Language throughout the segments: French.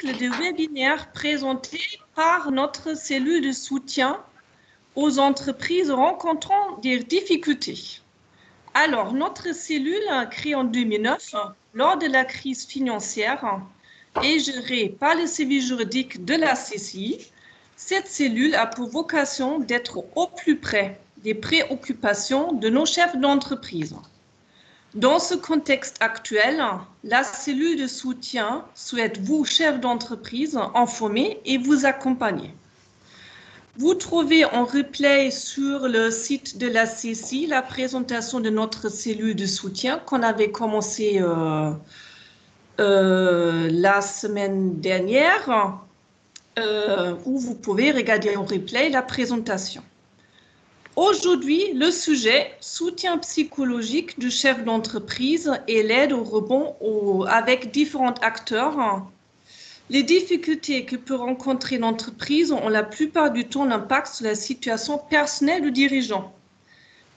cycle de webinaires présenté par notre cellule de soutien aux entreprises rencontrant des difficultés. Alors, notre cellule, créée en 2009, lors de la crise financière et gérée par le service juridique de la CCI, cette cellule a pour vocation d'être au plus près des préoccupations de nos chefs d'entreprise. Dans ce contexte actuel, la cellule de soutien souhaite vous, chefs d'entreprise, informer et vous accompagner. Vous trouvez en replay sur le site de la CCI la présentation de notre cellule de soutien qu'on avait commencé la semaine dernière, où vous pouvez regarder en replay la présentation. Aujourd'hui, le sujet, soutien psychologique du chef d'entreprise et l'aide au rebond avec différents acteurs. Les difficultés que peut rencontrer l'entreprise ont la plupart du temps l'impact sur la situation personnelle du dirigeant.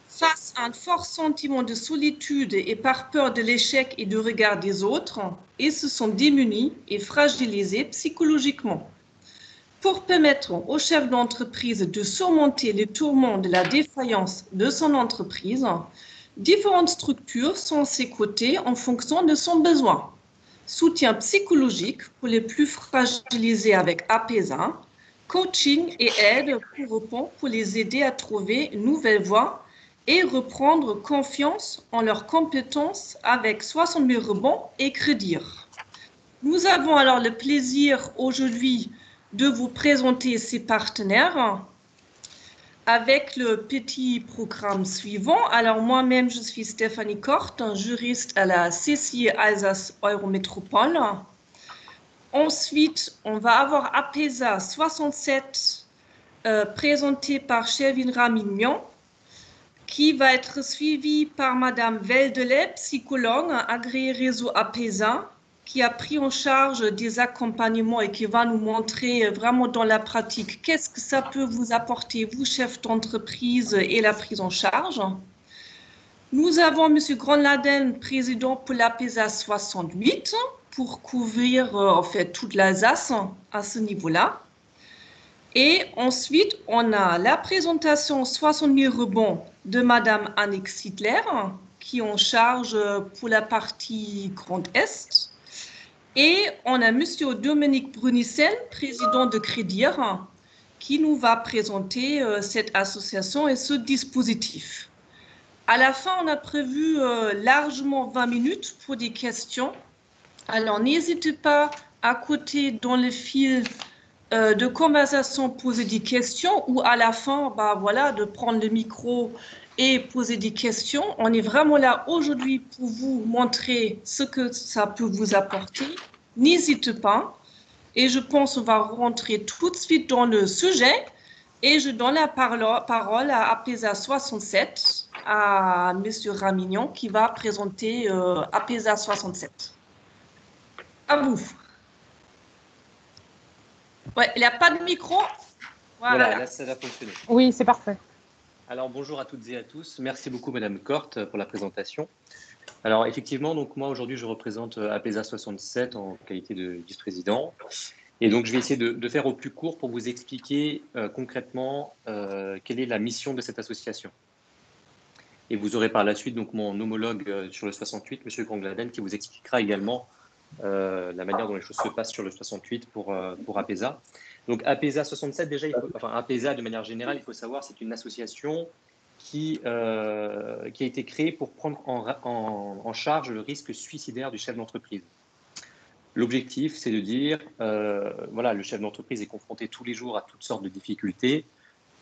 Face à un fort sentiment de solitude et par peur de l'échec et du regard des autres, ils se sont démunis et fragilisés psychologiquement. Pour permettre au chef d'entreprise de surmonter les tourments de la défaillance de son entreprise, différentes structures sont à ses côtés en fonction de son besoin. Soutien psychologique pour les plus fragilisés avec APESA, coaching et aide pour les aider à trouver une nouvelle voie et reprendre confiance en leurs compétences avec 60 000 rebonds et crédits. Nous avons alors le plaisir aujourd'hui de vous présenter ces partenaires avec le petit programme suivant. Alors moi-même, je suis Stéphanie Kort, juriste à la CCI Alsace Eurométropole. Ensuite, on va avoir APESA 67 présenté par Shervin Ramignon, qui va être suivi par Madame Veldelet, psychologue, agréée réseau APESA, qui a pris en charge des accompagnements et qui va nous montrer vraiment dans la pratique qu'est-ce que ça peut vous apporter, vous, chef d'entreprise, et la prise en charge. Nous avons M. Gronladen, président pour l'APESA 68, pour couvrir en fait toute l'Alsace à ce niveau-là. Et ensuite, on a la présentation 60 000 rebonds de Madame Annick Siedler, qui est en charge pour la partie Grand Est. Et on a M. Dominique Brunissen, président de Crédir, qui nous va présenter cette association et ce dispositif. À la fin, on a prévu largement 20 minutes pour des questions. Alors, n'hésitez pas à côté dans le fil de conversation poser des questions ou à la fin, voilà, de prendre le micro et poser des questions. On est vraiment là aujourd'hui pour vous montrer ce que ça peut vous apporter. N'hésitez pas. Et je pense qu'on va rentrer tout de suite dans le sujet. Et je donne la parole à APESA 67, à M. Ramignon, qui va présenter APESA 67. À vous. Ouais, il n'y a pas de micro. Voilà, là, ça va fonctionner. Oui, c'est parfait. Alors, bonjour à toutes et à tous. Merci beaucoup, Madame Kort, pour la présentation. Alors, effectivement, donc moi, aujourd'hui, je représente APESA 67 en qualité de vice-président. Et donc, je vais essayer de faire au plus court pour vous expliquer concrètement quelle est la mission de cette association. Et vous aurez par la suite donc mon homologue sur le 68, M. Gronladen, qui vous expliquera également la manière dont les choses se passent sur le 68 pour APESA. Donc APESA 67, déjà, APESA de manière générale, il faut savoir, c'est une association qui a été créée pour prendre en charge le risque suicidaire du chef d'entreprise. L'objectif, c'est de dire, voilà, le chef d'entreprise est confronté tous les jours à toutes sortes de difficultés.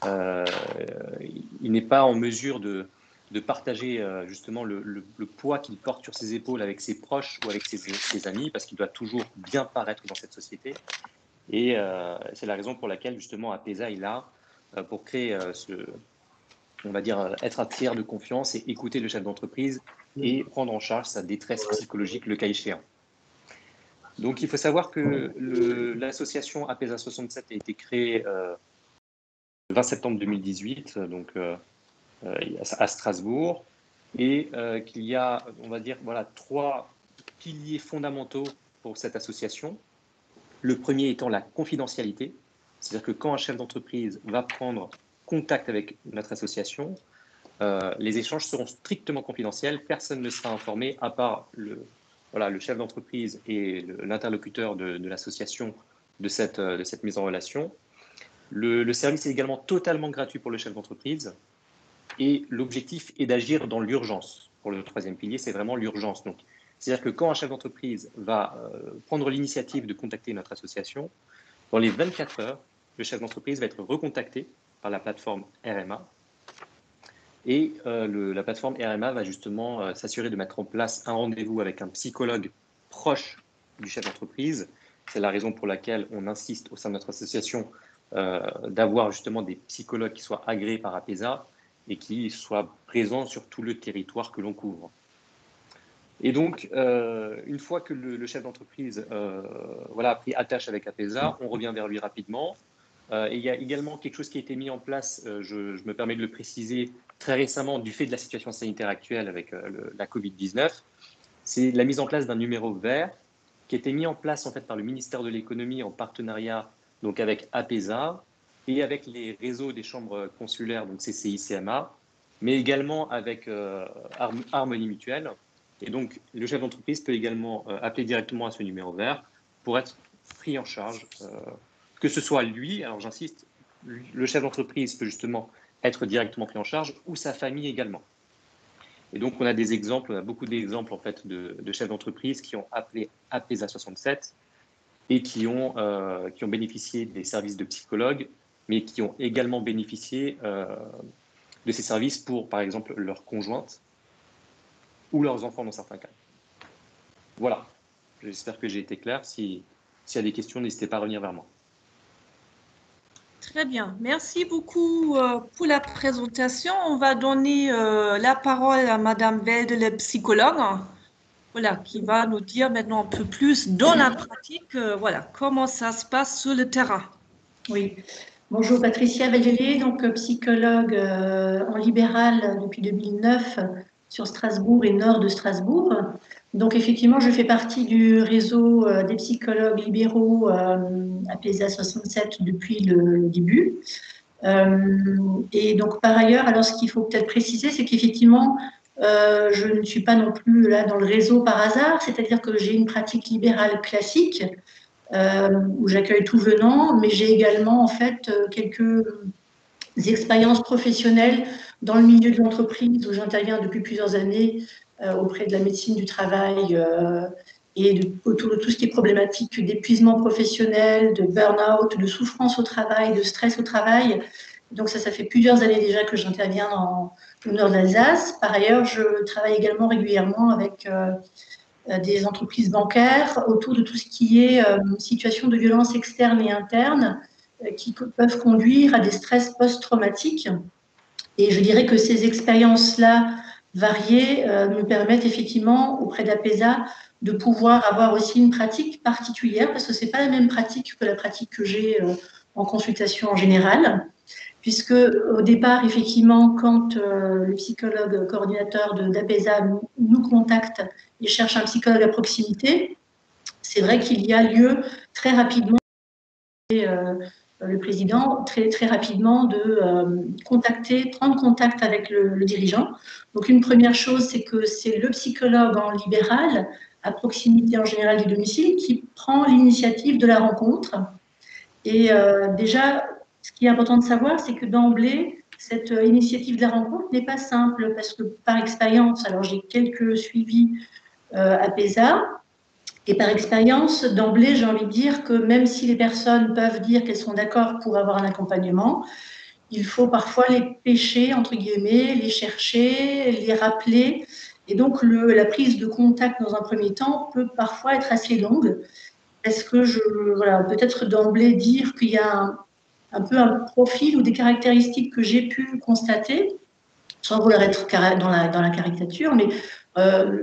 Il n'est pas en mesure de partager justement le poids qu'il porte sur ses épaules avec ses proches ou avec ses amis, parce qu'il doit toujours bien paraître dans cette société. Et c'est la raison pour laquelle justement APESA est là pour créer on va dire, être un tiers de confiance et écouter le chef d'entreprise et prendre en charge sa détresse psychologique le cas échéant. Donc il faut savoir que l'association APESA 67 a été créée le 20 septembre 2018, donc à Strasbourg, et qu'il y a, on va dire, voilà, 3 piliers fondamentaux pour cette association. Le premier étant la confidentialité, c'est-à-dire que quand un chef d'entreprise va prendre contact avec notre association, les échanges seront strictement confidentiels, personne ne sera informé à part le chef d'entreprise et l'interlocuteur de l'association de cette mise en relation. Le service est également totalement gratuit pour le chef d'entreprise et l'objectif est d'agir dans l'urgence. Pour le troisième pilier, c'est vraiment l'urgence. Donc, c'est-à-dire que quand un chef d'entreprise va prendre l'initiative de contacter notre association, dans les 24 heures, le chef d'entreprise va être recontacté par la plateforme RMA. Et la plateforme RMA va justement s'assurer de mettre en place un rendez-vous avec un psychologue proche du chef d'entreprise. C'est la raison pour laquelle on insiste au sein de notre association d'avoir justement des psychologues qui soient agréés par APESA et qui soient présents sur tout le territoire que l'on couvre. Et donc, une fois que le chef d'entreprise a pris attache avec APESA, on revient vers lui rapidement. Et il y a également quelque chose qui a été mis en place, je me permets de le préciser, très récemment du fait de la situation sanitaire actuelle avec la Covid-19, c'est la mise en place d'un numéro vert qui a été mis en place en fait par le ministère de l'économie en partenariat donc avec APESA et avec les réseaux des chambres consulaires, donc CCI, CMA, mais également avec Harmonie Mutuelle. Et donc, le chef d'entreprise peut également appeler directement à ce numéro vert pour être pris en charge, que ce soit lui, alors j'insiste, le chef d'entreprise peut justement être directement pris en charge ou sa famille également. Et donc, on a des exemples, on a beaucoup d'exemples en fait de chefs d'entreprise qui ont appelé APESA 67 et qui ont bénéficié des services de psychologues, mais qui ont également bénéficié de ces services pour, par exemple, leurs conjointes ou leurs enfants dans certains cas. Voilà, j'espère que j'ai été clair. S'il y a des questions, n'hésitez pas à revenir vers moi. Très bien, merci beaucoup pour la présentation. On va donner la parole à Madame Velde, la psychologue, voilà, qui va nous dire maintenant un peu plus dans la pratique, voilà, comment ça se passe sur le terrain. Oui. Bonjour, Patricia Vallelier, donc psychologue en libéral depuis 2009 sur Strasbourg et nord de Strasbourg. Donc effectivement, je fais partie du réseau des psychologues libéraux APESA 67 depuis le début. Et donc par ailleurs, alors ce qu'il faut peut-être préciser, c'est qu'effectivement, je ne suis pas non plus là dans le réseau par hasard, c'est-à-dire que j'ai une pratique libérale classique où j'accueille tout venant, mais j'ai également en fait quelques expériences professionnelles dans le milieu de l'entreprise où j'interviens depuis plusieurs années auprès de la médecine du travail et autour de tout ce qui est problématique d'épuisement professionnel, de burn-out, de souffrance au travail, de stress au travail. Donc ça fait plusieurs années déjà que j'interviens dans le nord de l'Alsace. Par ailleurs, je travaille également régulièrement avec des entreprises bancaires autour de tout ce qui est situation de violence externe et interne qui peuvent conduire à des stress post-traumatiques. Et je dirais que ces expériences-là variées me permettent effectivement auprès d'APESA de pouvoir avoir aussi une pratique particulière parce que ce n'est pas la même pratique que la pratique que j'ai en consultation en général. Puisque au départ, effectivement, quand le psychologue coordinateur d'APESA nous contacte et cherche un psychologue à proximité, c'est vrai qu'il y a lieu très rapidement, le président, très rapidement de prendre contact avec le dirigeant. Donc une première chose, c'est que c'est le psychologue en libéral, à proximité en général du domicile, qui prend l'initiative de la rencontre. Et déjà, ce qui est important de savoir, c'est que d'emblée, cette initiative de la rencontre n'est pas simple parce que par expérience, alors j'ai quelques suivis APESA, et par expérience, d'emblée, j'ai envie de dire que même si les personnes peuvent dire qu'elles sont d'accord pour avoir un accompagnement, il faut parfois les pêcher, entre guillemets, les chercher, les rappeler. Et donc, la prise de contact dans un premier temps peut parfois être assez longue. Est-ce que peut-être d'emblée dire qu'il y a un peu un profil ou des caractéristiques que j'ai pu constater, sans vouloir être dans la caricature, mais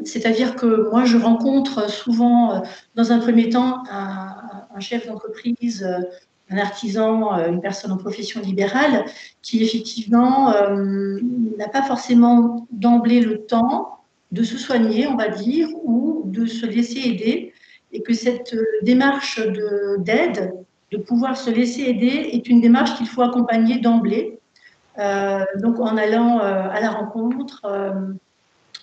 c'est-à-dire que moi, je rencontre souvent, dans un premier temps, un chef d'entreprise, un artisan, une personne en profession libérale, qui effectivement n'a pas forcément d'emblée le temps de se soigner, on va dire, ou de se laisser aider. et que cette démarche d'aide, de pouvoir se laisser aider, est une démarche qu'il faut accompagner d'emblée. Donc en allant à la rencontre,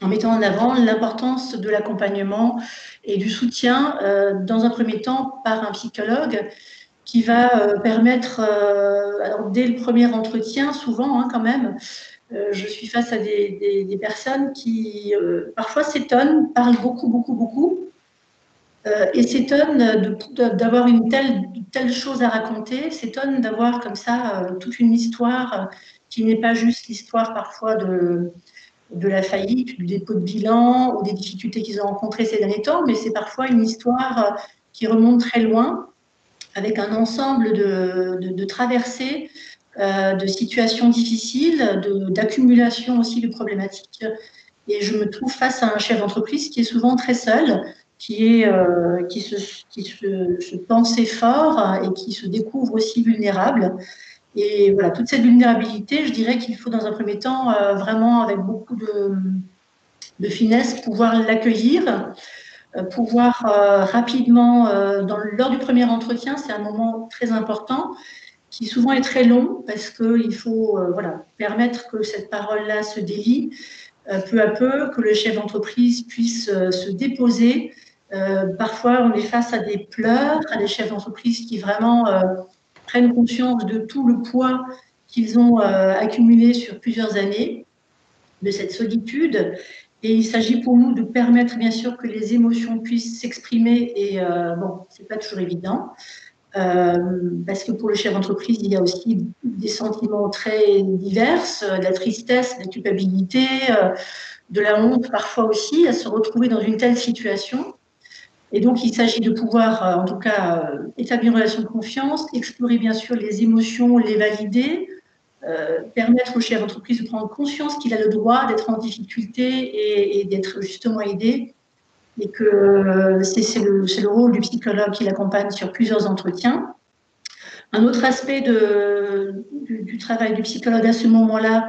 en mettant en avant l'importance de l'accompagnement et du soutien, dans un premier temps par un psychologue qui va permettre, alors dès le premier entretien, souvent quand même, je suis face à des personnes qui parfois s'étonnent, parlent beaucoup, et s'étonnent d'avoir une telle chose à raconter, s'étonnent d'avoir comme ça toute une histoire qui n'est pas juste l'histoire parfois de la faillite, du dépôt de bilan ou des difficultés qu'ils ont rencontrées ces derniers temps, mais c'est parfois une histoire qui remonte très loin, avec un ensemble de traversées, de situations difficiles, d'accumulation aussi de problématiques. Et je me trouve face à un chef d'entreprise qui est souvent très seul, qui se pensait fort et qui se découvre aussi vulnérable. Et voilà, toute cette vulnérabilité, je dirais qu'il faut dans un premier temps vraiment avec beaucoup de finesse pouvoir l'accueillir, pouvoir rapidement, lors du premier entretien, c'est un moment très important qui souvent est très long parce qu'il faut permettre que cette parole-là se délie peu à peu, que le chef d'entreprise puisse se déposer. Parfois, on est face à des pleurs, à des chefs d'entreprise qui vraiment prennent conscience de tout le poids qu'ils ont accumulé sur plusieurs années, de cette solitude. Et il s'agit pour nous de permettre, bien sûr, que les émotions puissent s'exprimer. Et bon, c'est pas toujours évident. Parce que pour le chef d'entreprise, il y a aussi des sentiments très divers, de la tristesse, de la culpabilité, de la honte parfois aussi, à se retrouver dans une telle situation. Et donc, il s'agit de pouvoir, en tout cas, établir une relation de confiance, explorer bien sûr les émotions, les valider, permettre au chef d'entreprise de prendre conscience qu'il a le droit d'être en difficulté et d'être justement aidé, et que c'est le rôle du psychologue qui l'accompagne sur plusieurs entretiens. Un autre aspect du travail du psychologue à ce moment-là,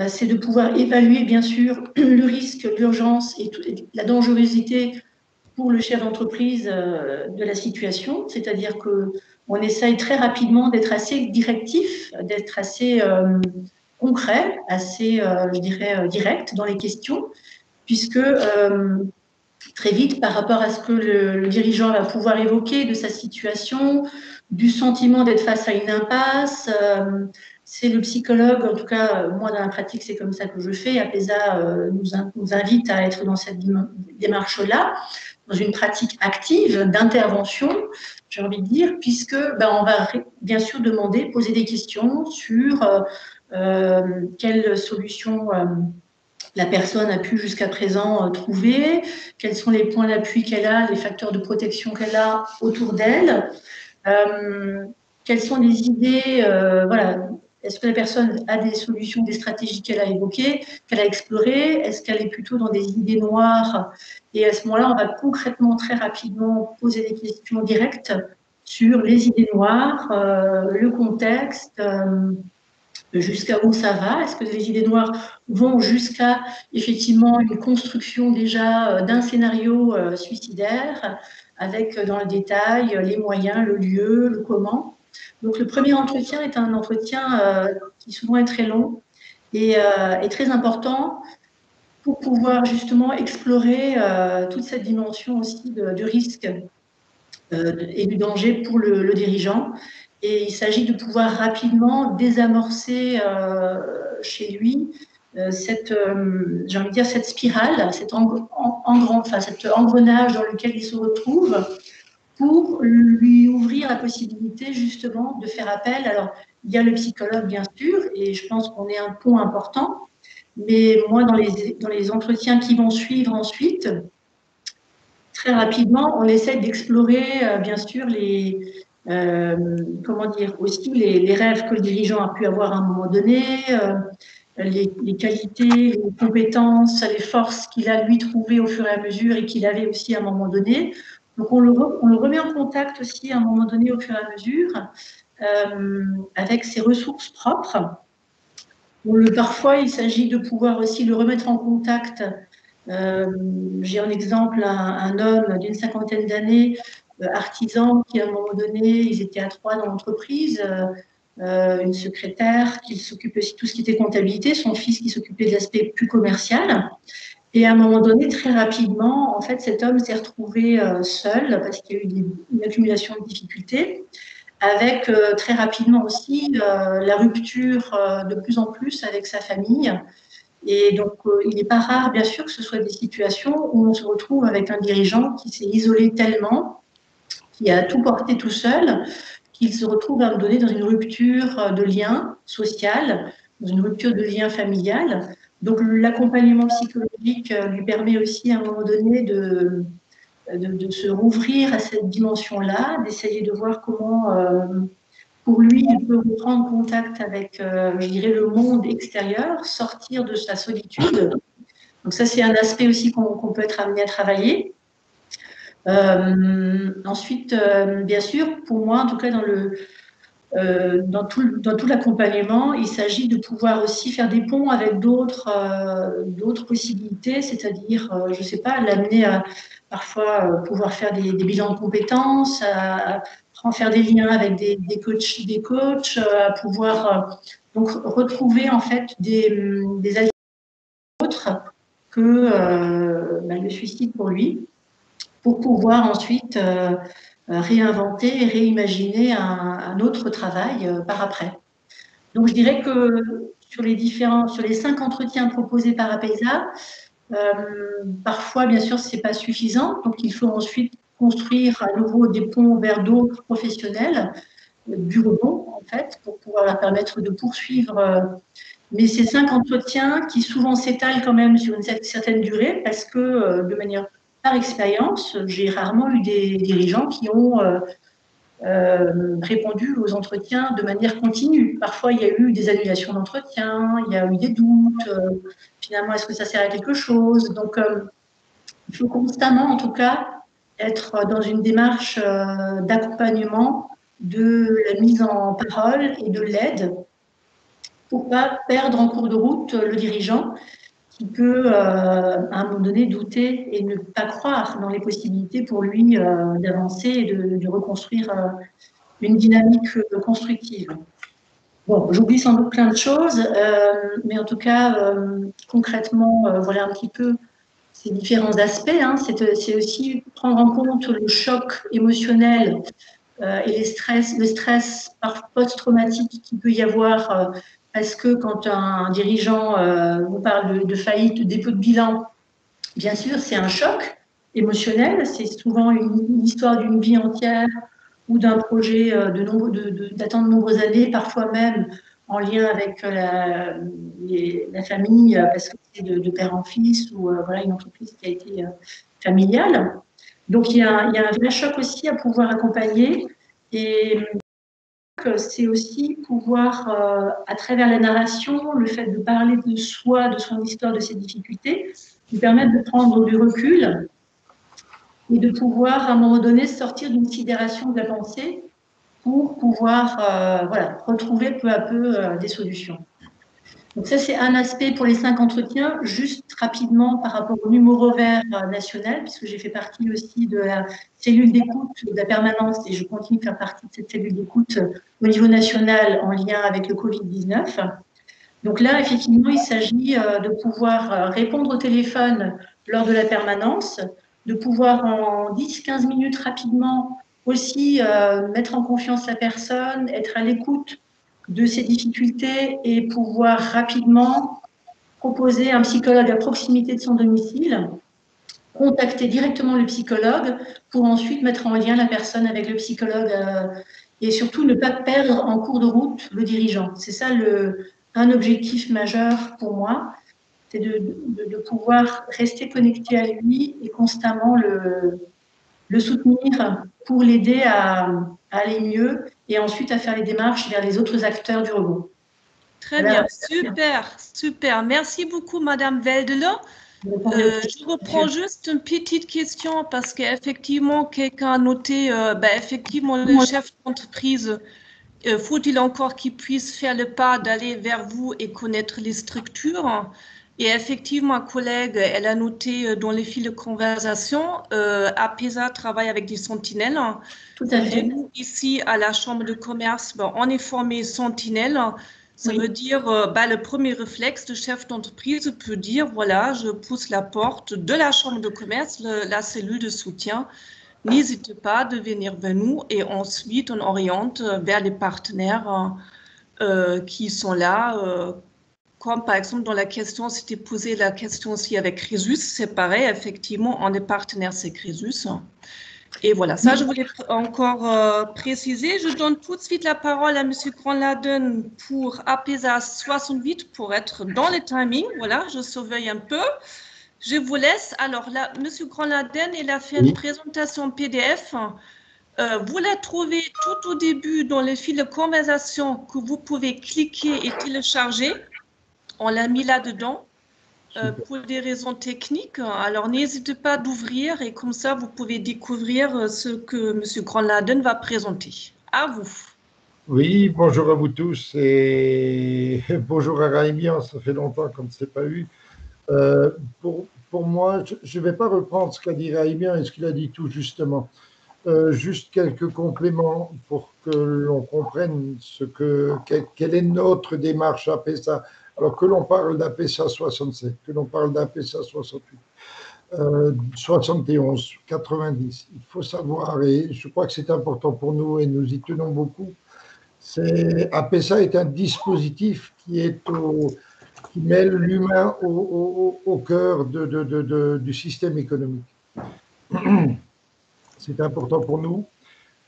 c'est de pouvoir évaluer bien sûr le risque, l'urgence et la dangerosité pour le chef d'entreprise de la situation, c'est-à-dire qu'on essaye très rapidement d'être assez directif, d'être assez concret, assez, je dirais, direct dans les questions, puisque très vite, par rapport à ce que le dirigeant va pouvoir évoquer de sa situation, du sentiment d'être face à une impasse, c'est le psychologue, en tout cas, moi dans la pratique, c'est comme ça que je fais. APESA nous invite à être dans cette démarche-là, dans une pratique active d'intervention, j'ai envie de dire, puisque on va bien sûr demander, poser des questions sur quelle solution la personne a pu jusqu'à présent trouver, quels sont les points d'appui qu'elle a, les facteurs de protection qu'elle a autour d'elle, quelles sont les idées, voilà. Est-ce que la personne a des solutions, des stratégies qu'elle a évoquées, qu'elle a explorées? Est-ce qu'elle est plutôt dans des idées noires? Et à ce moment-là, on va concrètement, très rapidement, poser des questions directes sur les idées noires, le contexte, jusqu'à où ça va. Est-ce que les idées noires vont jusqu'à, effectivement, une construction déjà d'un scénario suicidaire, avec dans le détail les moyens, le lieu, le comment. Donc, le premier entretien est un entretien qui souvent est très long et très important pour pouvoir justement explorer toute cette dimension aussi du risque et du danger pour le dirigeant. Et il s'agit de pouvoir rapidement désamorcer chez lui cette, j'ai envie de dire, cette spirale, cet engrenage dans lequel il se retrouve, pour lui ouvrir la possibilité justement de faire appel. Alors, il y a le psychologue, bien sûr, et je pense qu'on est un pont important, mais moi, dans les entretiens qui vont suivre ensuite, très rapidement, on essaie d'explorer, bien sûr, aussi les rêves que le dirigeant a pu avoir à un moment donné, les qualités, les compétences, les forces qu'il a lui trouvées au fur et à mesure et qu'il avait aussi à un moment donné. Donc, on le remet en contact aussi à un moment donné au fur et à mesure avec ses ressources propres. Parfois, il s'agit de pouvoir aussi le remettre en contact J'ai en exemple un homme d'une 50aine d'années, artisan, qui à un moment donné, ils étaient à 3 dans l'entreprise, une secrétaire qui s'occupait aussi de tout ce qui était comptabilité, son fils qui s'occupait de l'aspect plus commercial. Et à un moment donné, très rapidement, en fait, cet homme s'est retrouvé seul parce qu'il y a eu une accumulation de difficultés, avec très rapidement aussi la rupture de plus en plus avec sa famille. Et donc, il n'est pas rare, bien sûr, que ce soit des situations où on se retrouve avec un dirigeant qui s'est isolé tellement, qui a tout porté tout seul, qu'il se retrouve à un moment donné dans une rupture de lien social, dans une rupture de lien familial. Donc, l'accompagnement psychologique lui permet aussi à un moment donné de se rouvrir à cette dimension-là, d'essayer de voir comment, pour lui, il peut reprendre contact avec, je dirais, le monde extérieur, sortir de sa solitude. Donc ça, c'est un aspect aussi qu'on peut être amené à travailler. Ensuite, bien sûr, pour moi, en tout cas, dans tout l'accompagnement, il s'agit de pouvoir aussi faire des ponts avec d'autres possibilités, c'est-à-dire, je ne sais pas, l'amener à parfois pouvoir faire des bilans de compétences, à faire des liens avec des coachs, à pouvoir donc retrouver en fait des alternatives autres que le suicide pour lui, pour pouvoir ensuite réinventer et réimaginer un autre travail par après. Donc je dirais que sur les 5 entretiens proposés par APESA, parfois bien sûr c'est pas suffisant, donc il faut ensuite construire à nouveau des ponts vers d'autres professionnels du rebond en fait pour pouvoir leur permettre de poursuivre. Mais ces 5 entretiens qui souvent s'étalent quand même sur une certaine durée parce que de manière par expérience, j'ai rarement eu des dirigeants qui ont répondu aux entretiens de manière continue. Parfois, il y a eu des annulations d'entretien, il y a eu des doutes. Finalement, est-ce que ça sert à quelque chose? Donc, il faut constamment, en tout cas, être dans une démarche d'accompagnement de la mise en parole et de l'aide pour ne pas perdre en cours de route le dirigeant qui peut, à un moment donné, douter et ne pas croire dans les possibilités pour lui d'avancer et de reconstruire une dynamique constructive. Bon, j'oublie sans doute plein de choses, mais en tout cas, concrètement, voilà un petit peu ces différents aspects. Hein. C'est aussi prendre en compte le choc émotionnel et le stress post-traumatique qu'il peut y avoir parce que quand un dirigeant vous parle de faillite, de dépôt de bilan, bien sûr, c'est un choc émotionnel. C'est souvent une histoire d'une vie entière ou d'un projet d'attendre de nombreuses années, parfois même en lien avec la famille, parce que c'est de père en fils ou voilà, une entreprise qui a été familiale. Donc, il y a un vrai choc aussi à pouvoir accompagner. Et c'est aussi pouvoir, à travers la narration, le fait de parler de soi, de son histoire, de ses difficultés, lui permettre de prendre du recul et de pouvoir, à un moment donné, sortir d'une sidération de la pensée pour pouvoir voilà, retrouver peu à peu des solutions. Donc ça, c'est un aspect pour les 5 entretiens. Juste rapidement par rapport au numéro vert national, puisque j'ai fait partie aussi de la cellule d'écoute de la permanence et je continue de faire partie de cette cellule d'écoute au niveau national en lien avec le Covid-19. Donc là, effectivement, il s'agit de pouvoir répondre au téléphone lors de la permanence, de pouvoir en 10-15 minutes rapidement aussi mettre en confiance la personne, être à l'écoute de ses difficultés et pouvoir rapidement proposer un psychologue à proximité de son domicile, contacter directement le psychologue pour ensuite mettre en lien la personne avec le psychologue et surtout ne pas perdre en cours de route le dirigeant. C'est ça un objectif majeur pour moi, c'est de pouvoir rester connecté à lui et constamment le soutenir pour l'aider à aller mieux et ensuite à faire les démarches vers les autres acteurs du rebond. Très bien, super. Merci beaucoup, Madame Veldelin. Je reprends juste une petite question parce qu'effectivement, quelqu'un a noté, effectivement, le chef d'entreprise, faut-il encore qu'il puisse faire le pas d'aller vers vous et connaître les structures? Et effectivement, ma collègue, elle a noté dans les fils de conversation, APESA travaille avec des sentinelles. Tout à fait. Et nous, ici, à la Chambre de commerce, on est formé sentinelle. Ça veut dire, le premier réflexe de chef d'entreprise peut dire, voilà, je pousse la porte de la Chambre de commerce, la cellule de soutien. N'hésitez pas de venir vers nous et ensuite on oriente vers les partenaires qui sont là. Comme par exemple dans la question, c'était posé la question aussi avec Crésus, c'est pareil, effectivement, on est partenaire, c'est Crésus. Et voilà, ça je voulais encore préciser. Je donne tout de suite la parole à M. Grandladen pour APESA 68 pour être dans le timing. Voilà, je surveille un peu. Je vous laisse. Alors là, M. Grandladen, il a fait une présentation PDF. Vous la trouvez tout au début dans le fil de conversation que vous pouvez cliquer et télécharger. On l'a mis là-dedans pour des raisons techniques. Alors, n'hésitez pas d'ouvrir et comme ça, vous pouvez découvrir ce que M. Grandladen va présenter. À vous. Oui, bonjour à vous tous et bonjour à Raimian, ça fait longtemps qu'on ne s'est pas eu. Pour moi, je ne vais pas reprendre ce qu'a dit Raimian et ce qu'il a dit tout justement. Juste quelques compléments pour que l'on comprenne quelle est notre démarche APESA. Alors que l'on parle d'APESA 67, que l'on parle d'APESA 68, 71, 90, il faut savoir, et je crois que c'est important pour nous et nous y tenons beaucoup, APESA est un dispositif qui mêle l'humain au cœur du système économique. C'est important pour nous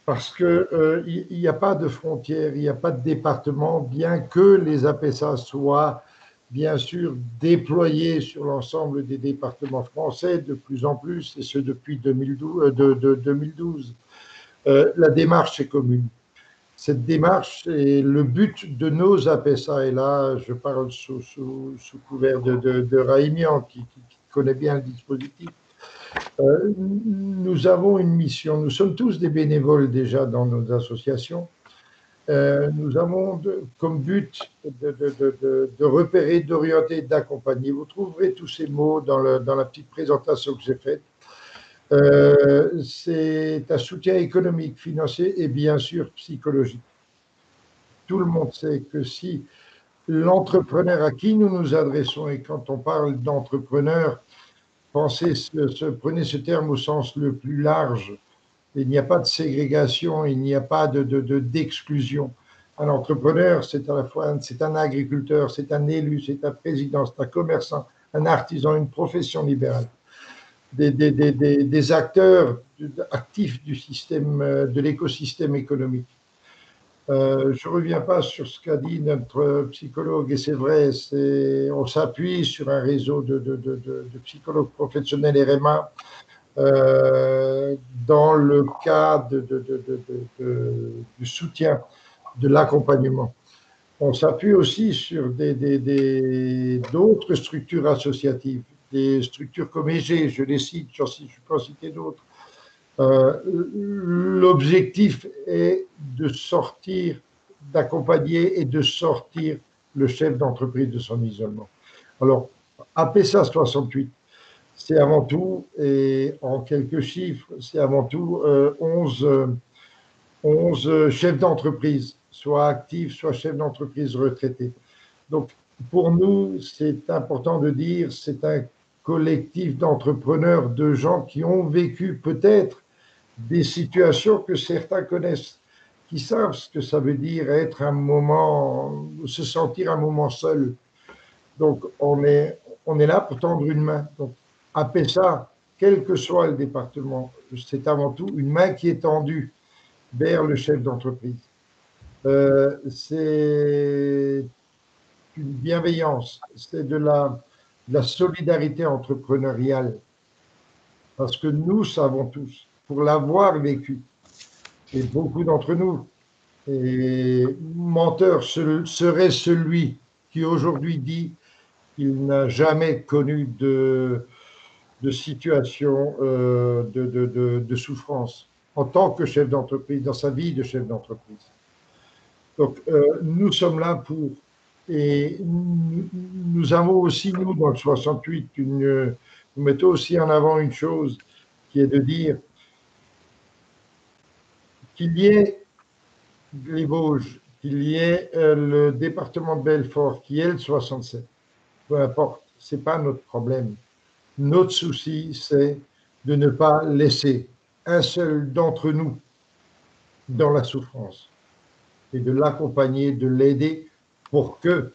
parce qu'il n'y a pas de frontières, il n'y a pas de département, bien que les APESA soient bien sûr déployés sur l'ensemble des départements français de plus en plus, et ce depuis 2012. La démarche est commune. Cette démarche est le but de nos APESA, et là je parle sous couvert de Raimian qui connaît bien le dispositif. Nous avons une mission, nous sommes tous des bénévoles déjà dans nos associations. Nous avons comme but de repérer, d'orienter, d'accompagner. Vous trouverez tous ces mots dans la petite présentation que j'ai faite. C'est un soutien économique, financier et bien sûr psychologique. Tout le monde sait que si l'entrepreneur à qui nous nous adressons, et quand on parle d'entrepreneur, prenez ce terme au sens le plus large. Il n'y a pas de ségrégation, il n'y a pas d'exclusion. Un entrepreneur, c'est à la fois un agriculteur, c'est un élu, c'est un président, c'est un commerçant, un artisan, une profession libérale. Des acteurs actifs du système, de l'écosystème économique. Je ne reviens pas sur ce qu'a dit notre psychologue, et c'est vrai, on s'appuie sur un réseau de psychologues professionnels RMA dans le cas du soutien, de l'accompagnement. On s'appuie aussi sur d'autres structures associatives, des structures comme EG, je les cite, je peux en citer d'autres. L'objectif est de sortir, d'accompagner et de sortir le chef d'entreprise de son isolement. Alors, APESA 68, c'est avant tout, et en quelques chiffres, c'est avant tout 11 chefs d'entreprise, soit actifs, soit chefs d'entreprise retraités. Donc, pour nous, c'est important de dire, c'est un collectif d'entrepreneurs, de gens qui ont vécu peut-être des situations que certains connaissent, qui savent ce que ça veut dire être un moment, se sentir un moment seul. Donc, on est là pour tendre une main. Donc, APESA, quel que soit le département, c'est avant tout une main qui est tendue vers le chef d'entreprise. C'est une bienveillance, c'est de la solidarité entrepreneuriale. Parce que nous savons tous, pour l'avoir vécu, et beaucoup d'entre nous, et menteur serait celui qui aujourd'hui dit qu'il n'a jamais connu de situation de souffrance en tant que chef d'entreprise, dans sa vie de chef d'entreprise. Donc, nous sommes là pour Et nous avons aussi, nous, dans le 68, nous mettons aussi en avant une chose qui est de dire qu'il y ait les Vosges, qu'il y ait le département de Belfort, qui est le 67. Peu importe, ce n'est pas notre problème. Notre souci, c'est de ne pas laisser un seul d'entre nous dans la souffrance et de l'accompagner, de l'aider pour que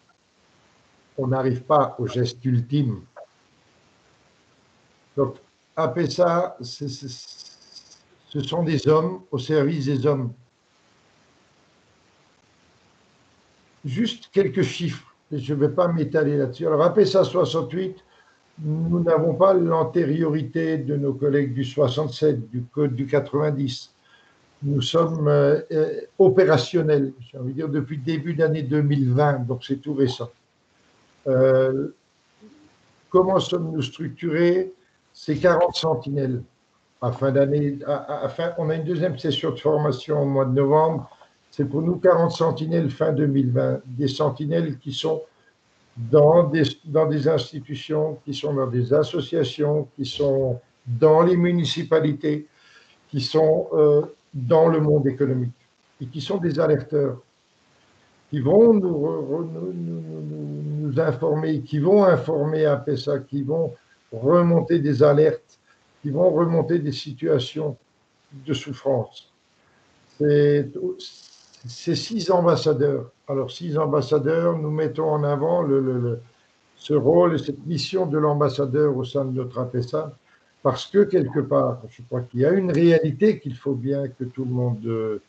on n'arrive pas au geste ultime. Donc, APESA, ce sont des hommes au service des hommes. Juste quelques chiffres, et je ne vais pas m'étaler là-dessus. Alors, APESA 68, nous n'avons pas l'antériorité de nos collègues du 67, du Code du 90. Nous sommes opérationnels, j'ai envie de dire, depuis le début d'année 2020, donc c'est tout récent. Comment sommes-nous structurés? C'est 40 sentinelles. On a une deuxième session de formation au mois de novembre. C'est pour nous 40 sentinelles fin 2020. Des sentinelles qui sont dans des institutions, qui sont dans des associations, qui sont dans les municipalités, qui sont dans le monde économique et qui sont des alerteurs, qui vont nous informer, qui vont informer APESA, qui vont remonter des alertes, qui vont remonter des situations de souffrance. C'est 6 ambassadeurs. Alors, 6 ambassadeurs, nous mettons en avant ce rôle et cette mission de l'ambassadeur au sein de notre APESA, parce que quelque part, je crois qu'il y a une réalité qu'il faut bien que tout le monde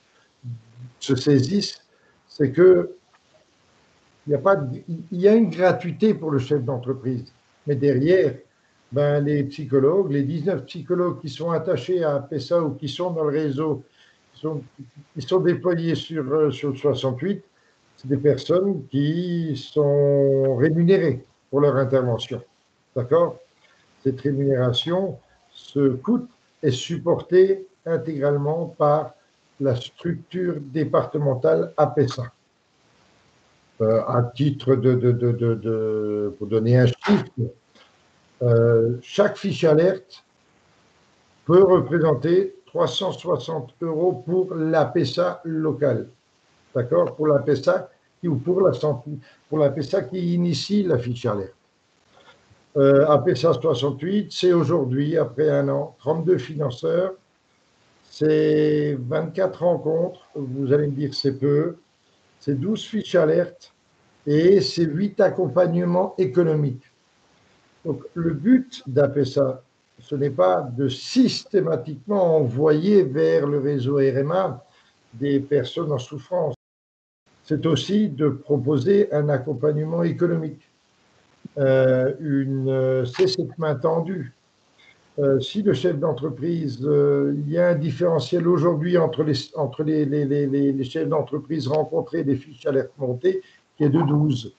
se saisisse, c'est que il y a une gratuité pour le chef d'entreprise, mais derrière, ben, les psychologues, les 19 psychologues qui sont attachés à APESA ou qui sont dans le réseau, qui sont déployés sur le 68, c'est des personnes qui sont rémunérées pour leur intervention. D'accord? Cette rémunération, ce coût est supporté intégralement par la structure départementale APESA. À titre pour donner un chiffre, chaque fiche alerte peut représenter 360 € pour l'APESA locale. D'accord? Pour l'APESA ou pour l'APESA qui initie la fiche alerte. APESA 68, c'est aujourd'hui, après un an, 32 financeurs, c'est 24 rencontres, vous allez me dire c'est peu, c'est 12 fiches alertes et c'est 8 accompagnements économiques. Donc le but d'APESA, ce n'est pas de systématiquement envoyer vers le réseau RMA des personnes en souffrance, c'est aussi de proposer un accompagnement économique. C'est cette main tendue. Si le chef d'entreprise, il y a un différentiel aujourd'hui entre les chefs d'entreprise rencontrés des fiches alertes montées qui est de 12.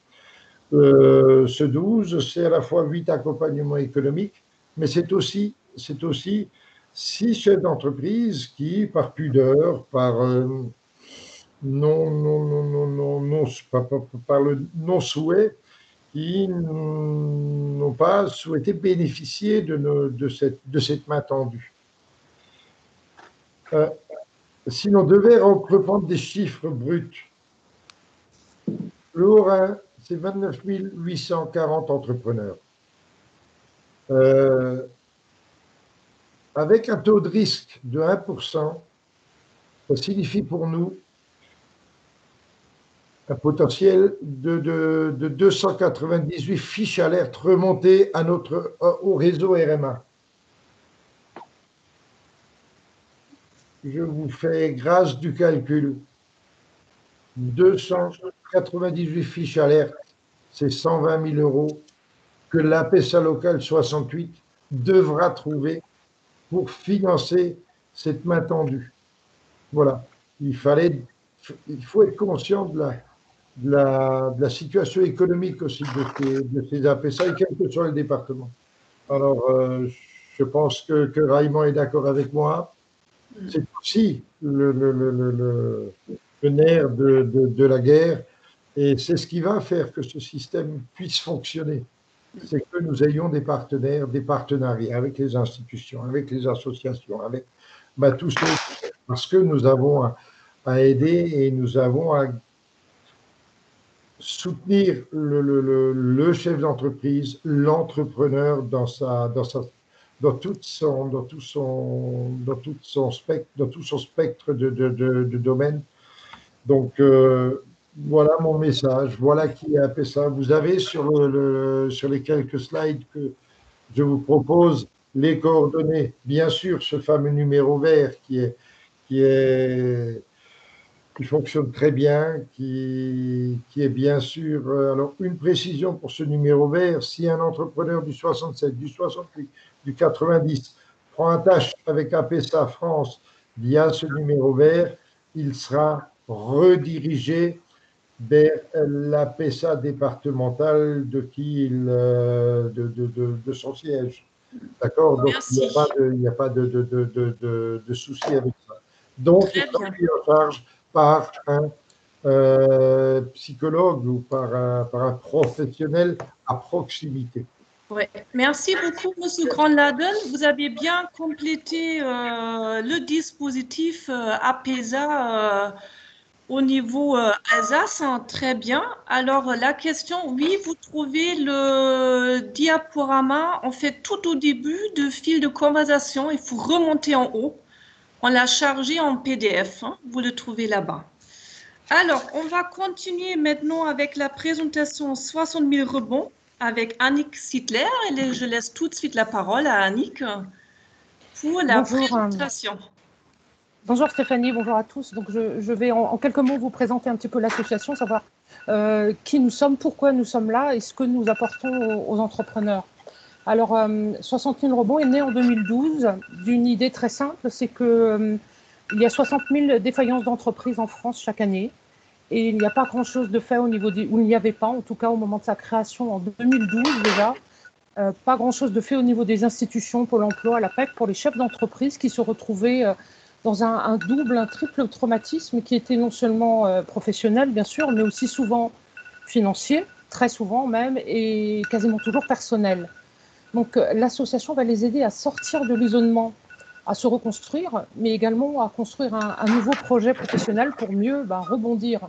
Ce 12, c'est à la fois 8 accompagnements économiques, mais c'est aussi 6 chefs d'entreprise qui, par pudeur, par par le non-souhait, qui n'ont pas souhaité bénéficier de cette main tendue. Si l'on devait reprendre des chiffres bruts, le Haut-Rhin, c'est 29 840 entrepreneurs. Avec un taux de risque de 1%, ça signifie pour nous un potentiel de 298 fiches alertes remontées au réseau RMA. Je vous fais grâce du calcul. 298 fiches alertes, c'est 120 000 € que l'APESA locale 68 devra trouver pour financer cette main tendue. Voilà. Il faut être conscient de la situation économique aussi de ces APESA et quel que soit le département. Alors, je pense que Raymond est d'accord avec moi. C'est aussi le nerf de la guerre, Et c'est ce qui va faire que ce système puisse fonctionner. C'est que nous ayons des partenaires, des partenariats avec les institutions, avec les associations, avec tous ceux, parce que nous avons à aider et nous avons à soutenir le chef d'entreprise, l'entrepreneur dans tout son spectre de domaines. Donc, voilà mon message. Voilà qui a fait ça. Vous avez sur les quelques slides que je vous propose les coordonnées. Bien sûr, ce fameux numéro vert qui fonctionne très bien, qui est bien sûr. Alors, une précision pour ce numéro vert, si un entrepreneur du 67, du 68, du 90 prend attache avec APESA France via ce numéro vert, il sera redirigé vers l'APESA départementale de son siège. D'accord? Donc, Merci. il n'y a pas de souci avec ça. Donc, il sera pris en charge par un psychologue ou par un professionnel à proximité. Ouais. Merci beaucoup, M. Grandladen. Vous avez bien complété le dispositif APESA au niveau Alsace. Hein, très bien. Alors, la question, oui, vous trouvez le diaporama, en fait, tout au début de fil de conversation. Il faut remonter en haut. On l'a chargé en PDF. Hein, vous le trouvez là-bas. Alors, on va continuer maintenant avec la présentation 60 000 rebonds avec Annick Sittler. Et je laisse tout de suite la parole à Annick pour la présentation. Bonjour Stéphanie, bonjour à tous. Donc je vais en quelques mots vous présenter un petit peu l'association, savoir qui nous sommes, pourquoi nous sommes là et ce que nous apportons aux entrepreneurs. Alors 60 000 rebonds est né en 2012 d'une idée très simple, c'est que il y a 60 000 défaillances d'entreprises en France chaque année. Et il n'y a pas grand-chose de fait au niveau où il n'y avait pas, en tout cas au moment de sa création en 2012 déjà, pas grand-chose de fait au niveau des institutions, Pôle emploi, la PEC, pour les chefs d'entreprise qui se retrouvaient dans un double, un triple traumatisme qui était non seulement professionnel, bien sûr, mais aussi souvent financier, très souvent même, et quasiment toujours personnel. Donc l'association va les aider à sortir de l'isolement, à se reconstruire, mais également à construire un nouveau projet professionnel pour mieux rebondir.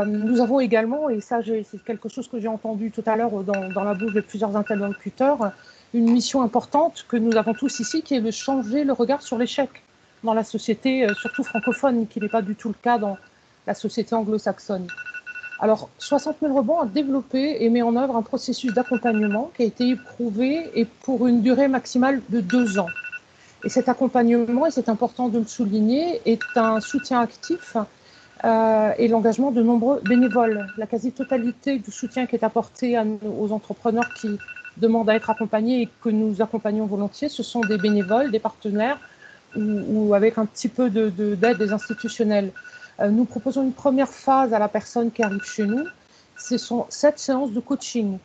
Nous avons également, et ça c'est quelque chose que j'ai entendu tout à l'heure dans la bouche de plusieurs interlocuteurs, une mission importante que nous avons tous ici, qui est de changer le regard sur l'échec dans la société, surtout francophone, qui n'est pas du tout le cas dans la société anglo-saxonne. Alors, 60 000 rebonds a développé et mis en œuvre un processus d'accompagnement qui a été éprouvé et pour une durée maximale de 2 ans. Et cet accompagnement, et c'est important de le souligner, est un soutien actif et l'engagement de nombreux bénévoles. La quasi-totalité du soutien qui est apporté aux entrepreneurs qui demandent à être accompagnés et que nous accompagnons volontiers, ce sont des bénévoles, des partenaires ou avec un petit peu d'aide des institutionnels. Nous proposons une première phase à la personne qui arrive chez nous. Ce sont 7 séances de coaching,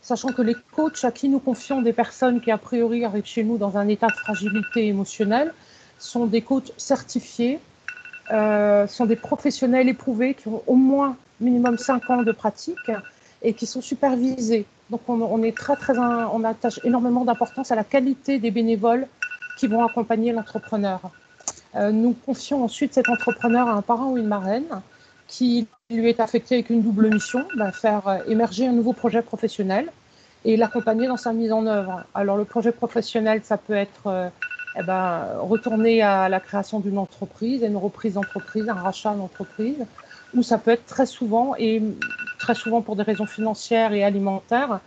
sachant que les coachs à qui nous confions des personnes qui a priori arrivent chez nous dans un état de fragilité émotionnelle sont des coachs certifiés, sont des professionnels éprouvés qui ont au moins minimum 5 ans de pratique et qui sont supervisés. Donc on attache énormément d'importance à la qualité des bénévoles qui vont accompagner l'entrepreneur. Nous confions ensuite cet entrepreneur à un parrain ou une marraine qui lui est affecté avec une double mission, faire émerger un nouveau projet professionnel et l'accompagner dans sa mise en œuvre. Alors le projet professionnel, ça peut être retourner à la création d'une entreprise, une reprise d'entreprise, un rachat d'entreprise, ou ça peut être très souvent pour des raisons financières et alimentaires,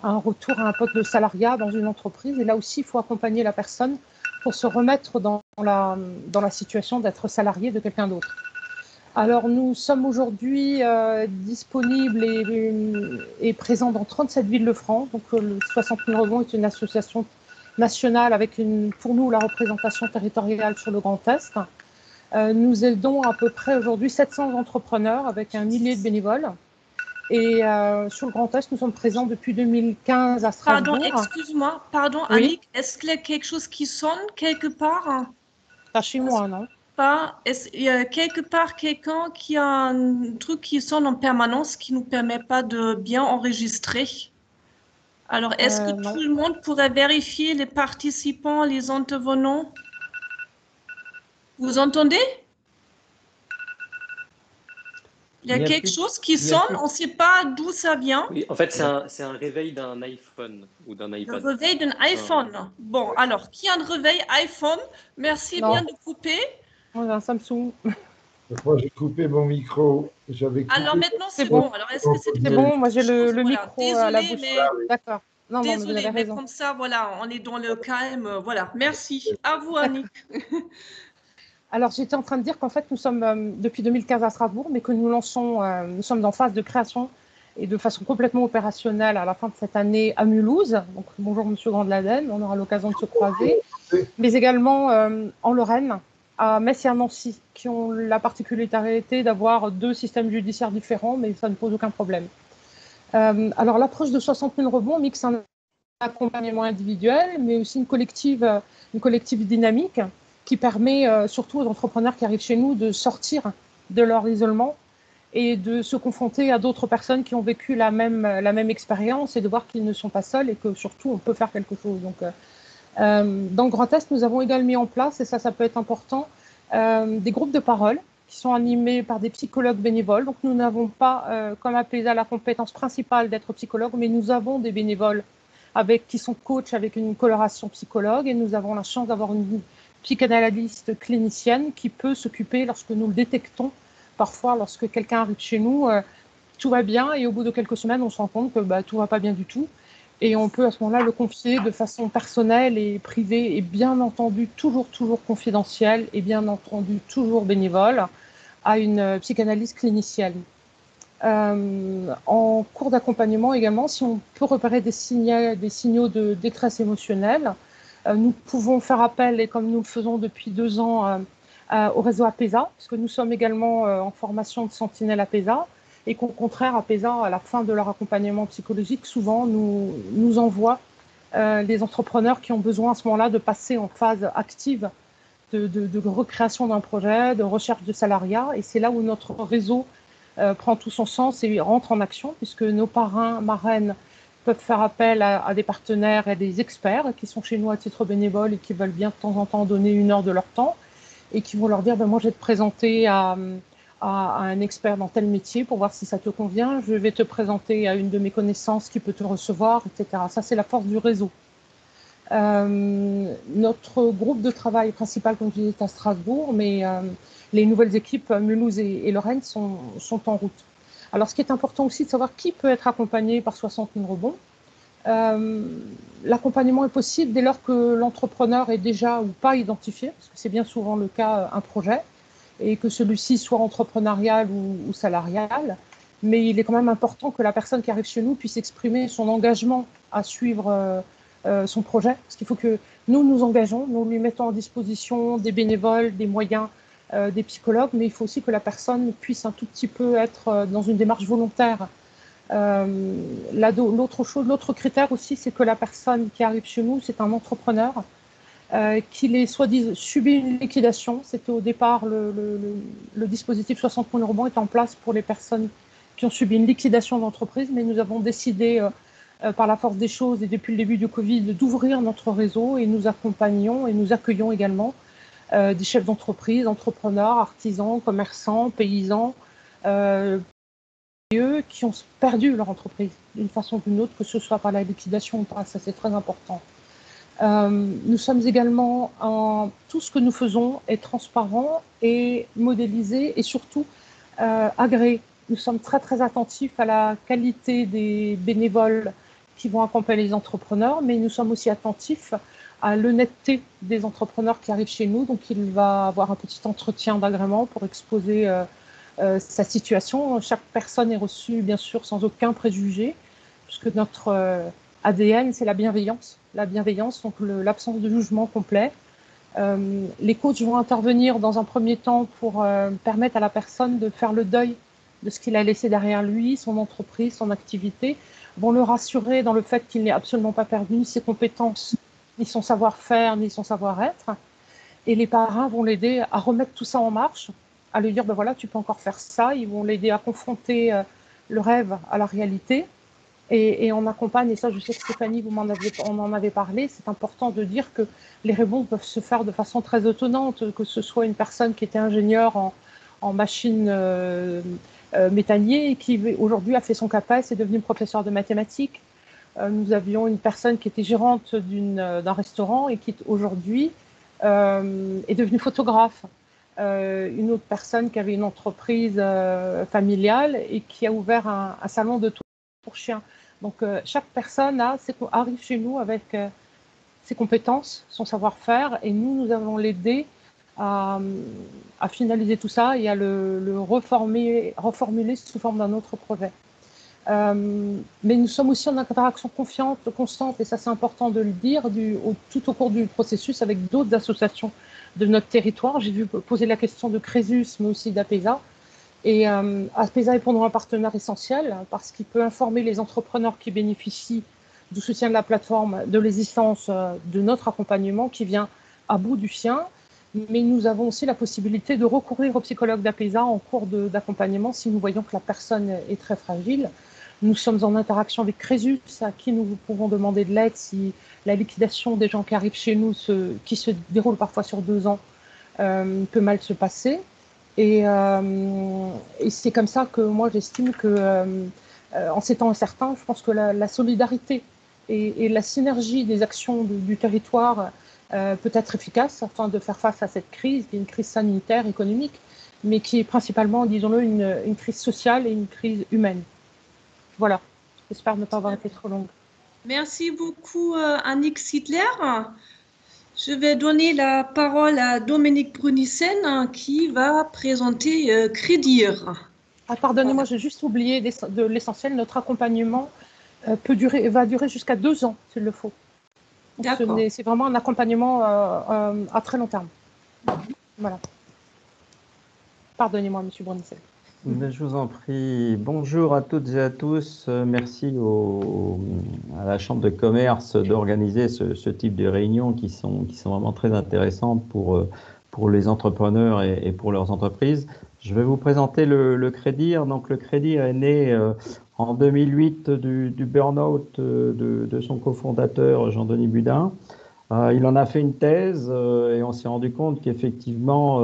un retour à un poste de salariat dans une entreprise. Et là aussi, il faut accompagner la personne pour se remettre dans la situation d'être salarié de quelqu'un d'autre. Alors, nous sommes aujourd'hui disponibles et présents dans 37 villes de France. Donc, le 60 000 rebonds est une association nationale avec pour nous la représentation territoriale sur le Grand Est. Nous aidons à peu près aujourd'hui 700 entrepreneurs avec 1 millier de bénévoles. Et sur le Grand Est, nous sommes présents depuis 2015 à Strasbourg. Pardon, excuse-moi, Oui. Annick, est-ce qu'il y a quelque chose qui sonne quelque part? Pas chez moi, non. pas. Il y a quelque part quelqu'un qui a un truc qui sonne en permanence qui ne nous permet pas de bien enregistrer. Alors, est-ce que Non. tout le monde pourrait vérifier les participants, les intervenants? Vous entendez? Il y a quelque chose qui sonne, on ne sait pas d'où ça vient. Oui, en fait, c'est un réveil d'un iPhone ou d'un Le iPad. réveil d'un iPhone. Bon, alors, qui a un réveil iPhone? Merci Non. bien de couper. On a un Samsung. Moi, j'ai coupé mon micro. J'avais coupé. Alors maintenant, c'est bon. bon. Alors, est-ce que c'était C'est bon, moi j'ai chose? le Voilà. micro à la Désolée, bouche. mais D'accord. Non, mais vous désolée, avez mais raison. comme ça, voilà, on est dans le calme. Voilà, merci. À vous, Annick. Alors, j'étais en train de dire qu'en fait, nous sommes depuis 2015 à Strasbourg, mais que nous sommes en phase de création et de façon complètement opérationnelle à la fin de cette année à Mulhouse. Donc, bonjour Monsieur Grandladen, on aura l'occasion de se croiser. Mais également en Lorraine, à Metz et à Nancy, qui ont la particularité d'avoir 2 systèmes judiciaires différents, mais ça ne pose aucun problème. Alors, l'approche de 60 000 rebonds mixe un accompagnement individuel, mais aussi une collective dynamique qui permet surtout aux entrepreneurs qui arrivent chez nous de sortir de leur isolement et de se confronter à d'autres personnes qui ont vécu la même expérience et de voir qu'ils ne sont pas seuls et que surtout on peut faire quelque chose. Donc, dans le Grand Est, nous avons également mis en place, et ça peut être important, des groupes de parole qui sont animés par des psychologues bénévoles. Donc, nous n'avons pas, comme APESA, la compétence principale d'être psychologue, mais nous avons des bénévoles qui sont coachs avec une coloration psychologue, et nous avons la chance d'avoir une psychanalyste clinicienne qui peut s'occuper, lorsque nous le détectons, parfois lorsque quelqu'un arrive chez nous, tout va bien, et au bout de quelques semaines, on se rend compte que tout ne va pas bien du tout. Et on peut à ce moment-là le confier de façon personnelle et privée, et bien entendu toujours confidentielle, et bien entendu toujours bénévole, à une psychanalyse clinicienne. En cours d'accompagnement également, si on peut repérer des signaux de détresse émotionnelle, nous pouvons faire appel, et comme nous le faisons depuis 2 ans, au réseau APESA, parce que nous sommes également en formation de sentinelle APESA, et qu'au contraire, APESA, à la fin de leur accompagnement psychologique, souvent nous envoie les entrepreneurs qui ont besoin à ce moment-là de passer en phase active de recréation d'un projet, de recherche de salariat, et c'est là où notre réseau prend tout son sens et rentre en action, puisque nos parrains, marraines peuvent faire appel à des partenaires et des experts qui sont chez nous à titre bénévole et qui veulent bien de temps en temps donner 1 heure de leur temps, et qui vont leur dire moi je vais te présenter à un expert dans tel métier pour voir si ça te convient, je vais te présenter à une de mes connaissances qui peut te recevoir, etc. Ça, c'est la force du réseau. Notre groupe de travail principal, comme je disais, est à Strasbourg, mais les nouvelles équipes Mulhouse et Lorraine sont en route. Alors, ce qui est important aussi de savoir qui peut être accompagné par 60 000 rebonds. L'accompagnement est possible dès lors que l'entrepreneur est déjà ou pas identifié, parce que c'est bien souvent le cas, un projet, et que celui-ci soit entrepreneurial ou salarial. Mais il est quand même important que la personne qui arrive chez nous puisse exprimer son engagement à suivre son projet, parce qu'il faut que nous nous engageons, nous lui mettons à disposition des bénévoles, des moyens, des psychologues, mais il faut aussi que la personne puisse un tout petit peu être dans une démarche volontaire. L'autre critère aussi, c'est que la personne qui arrive chez nous, c'est un entrepreneur, qu'il ait subi une liquidation. C'était au départ le dispositif 60 000 rebonds est en place pour les personnes qui ont subi une liquidation d'entreprise, mais nous avons décidé par la force des choses et depuis le début du Covid d'ouvrir notre réseau, et nous accompagnons et nous accueillons également des chefs d'entreprise, entrepreneurs, artisans, commerçants, paysans, qui ont perdu leur entreprise d'une façon ou d'une autre, que ce soit par la liquidation ou pas. Ça, c'est très important. Nous sommes également tout ce que nous faisons est transparent et modélisé et surtout agréé. Nous sommes très attentifs à la qualité des bénévoles qui vont accompagner les entrepreneurs, mais nous sommes aussi attentifs à l'honnêteté des entrepreneurs qui arrivent chez nous. Donc, il va avoir un petit entretien d'agrément pour exposer sa situation. Chaque personne est reçue, bien sûr, sans aucun préjugé, puisque notre ADN, c'est la bienveillance. La bienveillance, donc l'absence de jugement complet. Les coachs vont intervenir dans un premier temps pour permettre à la personne de faire le deuil de ce qu'il a laissé derrière lui, son entreprise, son activité, vont le rassurer dans le fait qu'il n'est absolument pas perdu, ni ses compétences, ni son savoir-faire, ni son savoir-être. et les parrains vont l'aider à remettre tout ça en marche, à lui dire, ben voilà, tu peux encore faire ça. Ils vont l'aider à confronter le rêve à la réalité. Et on accompagne, et ça je sais que Stéphanie, on en avait parlé, c'est important de dire que les rebonds peuvent se faire de façon très étonnante, que ce soit une personne qui était ingénieure en machine méthanier et qui aujourd'hui a fait son CAPES et est devenue professeure de mathématiques. Nous avions une personne qui était gérante d'un restaurant et qui aujourd'hui est devenue photographe. Une autre personne qui avait une entreprise familiale et qui a ouvert un salon de pour chiens. Donc, chaque personne arrive chez nous avec ses compétences, son savoir-faire, et nous allons l'aider à finaliser tout ça et à le reformuler sous forme d'un autre projet. Mais nous sommes aussi en interaction constante, et ça c'est important de le dire, tout au cours du processus avec d'autres associations de notre territoire. J'ai vu poser la question de Crésus, mais aussi d'APESA. Et APESA est pour nous un partenaire essentiel parce qu'il peut informer les entrepreneurs qui bénéficient du soutien de la plateforme de l'existence de notre accompagnement qui vient à bout du sien. Mais nous avons aussi la possibilité de recourir au psychologue d'APESA en cours d'accompagnement si nous voyons que la personne est très fragile. Nous sommes en interaction avec Crésus, à qui nous pouvons demander de l'aide si la liquidation des gens qui arrivent chez nous, qui se déroule parfois sur 2 ans, peut mal se passer. Et c'est comme ça que moi j'estime que en ces temps incertains, je pense que la solidarité et la synergie des actions du territoire peut être efficace afin de faire face à cette crise, qui est une crise sanitaire, économique, mais qui est principalement, disons-le, une crise sociale et une crise humaine. Voilà, j'espère ne pas avoir été trop longue. Merci beaucoup Annick Siedler. Je vais donner la parole à Dominique Brunissen qui va présenter Crédir. Ah, pardonnez-moi, j'ai juste oublié de l'essentiel. Notre accompagnement va durer jusqu'à 2 ans, s'il le faut. C'est vraiment un accompagnement à très long terme. Voilà. Pardonnez-moi, Monsieur Brunissen. Je vous en prie. Bonjour à toutes et à tous. Merci à la Chambre de commerce d'organiser ce type de réunions qui sont vraiment très intéressantes pour les entrepreneurs et pour leurs entreprises. Je vais vous présenter le Crédir. Donc, le Crédir est né en 2008 du burn-out de son cofondateur Jean-Denis Budin. Il en a fait une thèse et on s'est rendu compte qu'effectivement,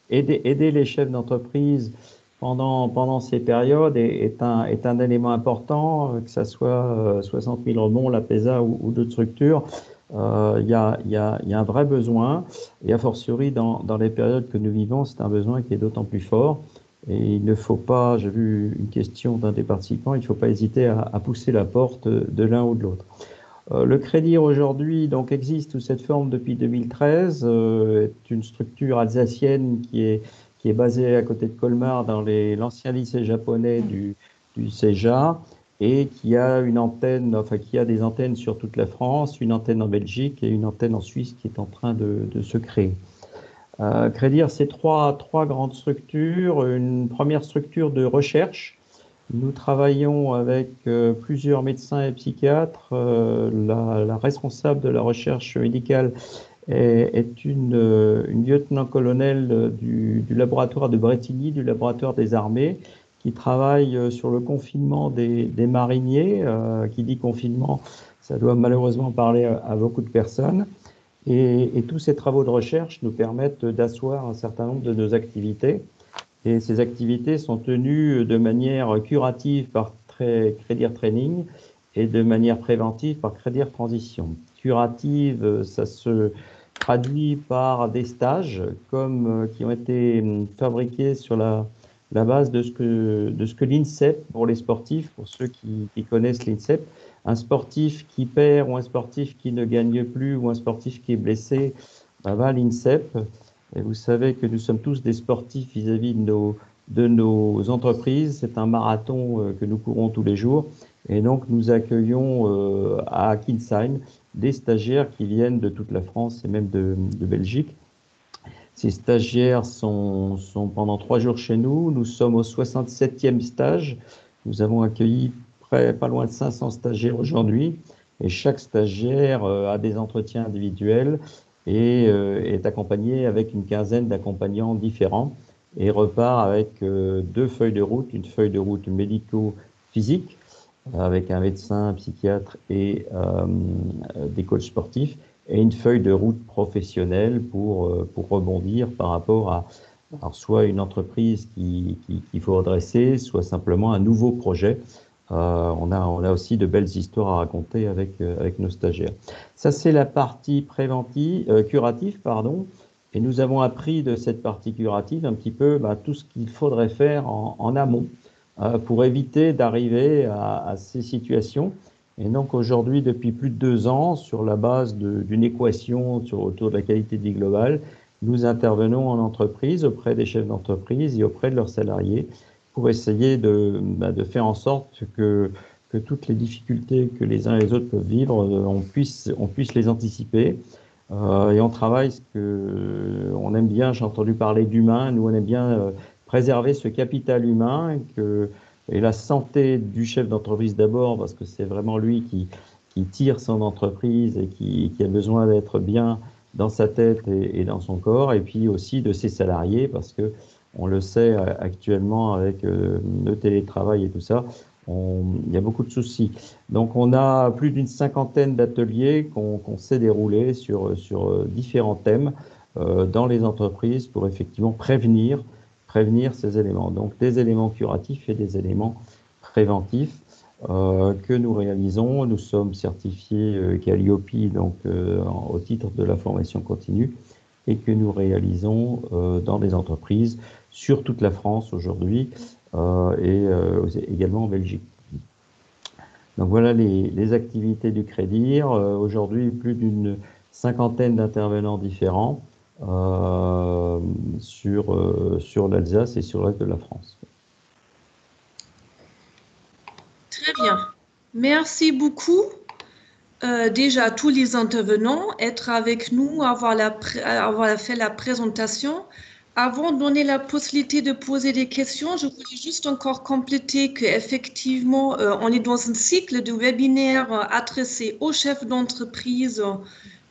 aider les chefs d'entreprise pendant ces périodes est un élément important, que ce soit 60 000 rebonds, l'APESA ou d'autres structures. Il y a un vrai besoin, et a fortiori dans les périodes que nous vivons, c'est un besoin qui est d'autant plus fort. Et il ne faut pas, j'ai vu une question d'un des participants, il ne faut pas hésiter à pousser la porte de l'un ou de l'autre. Le Crédir aujourd'hui donc existe sous cette forme depuis 2013, est une structure alsacienne qui est basée à côté de Colmar dans l'ancien lycée japonais du CEJA, et qui a des antennes sur toute la France, une antenne en Belgique et une antenne en Suisse qui est en train de se créer. Crédir, c'est trois grandes structures. Une première structure de recherche. Nous travaillons avec plusieurs médecins et psychiatres. La responsable de la recherche médicale est une lieutenant-colonel du laboratoire de Bretigny, du laboratoire des armées, qui travaille sur le confinement des mariniers. Qui dit confinement, ça doit malheureusement parler à beaucoup de personnes. Et tous ces travaux de recherche nous permettent d'asseoir un certain nombre de nos activités. Et ces activités sont tenues de manière curative par Crédir Training et de manière préventive par Crédir Transition. Curative, ça se traduit par des stages qui ont été fabriqués sur la base de ce que l'INSEP, pour les sportifs, pour ceux qui connaissent l'INSEP, un sportif qui perd ou un sportif qui ne gagne plus ou un sportif qui est blessé, va à l'INSEP. Et vous savez que nous sommes tous des sportifs vis-à-vis de nos entreprises. C'est un marathon que nous courons tous les jours. Et donc, nous accueillons à Kinsheim des stagiaires qui viennent de toute la France et même de Belgique. Ces stagiaires sont pendant 3 jours chez nous. Nous sommes au 67e stage. Nous avons accueilli pas loin de 500 stagiaires aujourd'hui. Et chaque stagiaire a des entretiens individuels et est accompagné avec une quinzaine d'accompagnants différents et repart avec 2 feuilles de route, une feuille de route médico-physique avec un médecin, un psychiatre et des coachs sportifs, et une feuille de route professionnelle pour rebondir par rapport à alors soit une entreprise qu'il faut redresser, soit simplement un nouveau projet. On a aussi de belles histoires à raconter avec nos stagiaires. Ça, c'est la partie curative, pardon. Et nous avons appris de cette partie curative un petit peu tout ce qu'il faudrait faire en amont pour éviter d'arriver à ces situations. Et donc aujourd'hui, depuis plus de 2 ans, sur la base d'une équation autour de la qualité de vie globale, nous intervenons en entreprise, auprès des chefs d'entreprise et auprès de leurs salariés pour essayer de faire en sorte que toutes les difficultés que les uns et les autres peuvent vivre, on puisse les anticiper. Et on travaille on aime bien, j'ai entendu parler d'humain, nous on aime bien préserver ce capital humain et la santé du chef d'entreprise d'abord, parce que c'est vraiment lui qui tire son entreprise et qui a besoin d'être bien dans sa tête et dans son corps, et puis aussi de ses salariés, parce que on le sait actuellement avec le télétravail et tout ça, il y a beaucoup de soucis. Donc on a plus d'une 50aine d'ateliers qu'on sait dérouler sur différents thèmes dans les entreprises pour effectivement prévenir ces éléments. Donc des éléments curatifs et des éléments préventifs que nous réalisons. Nous sommes certifiés Calliope donc au titre de la formation continue, et que nous réalisons dans des entreprises sur toute la France aujourd'hui et également en Belgique. Donc voilà les activités du Crédir. Aujourd'hui, plus d'une 50aine d'intervenants différents sur l'Alsace et sur le reste de la France. Très bien. Merci beaucoup. Déjà, tous les intervenants, être avec nous, avoir fait la présentation. Avant de donner la possibilité de poser des questions, je voulais juste encore compléter qu'effectivement, on est dans un cycle de webinaires adressés aux chefs d'entreprise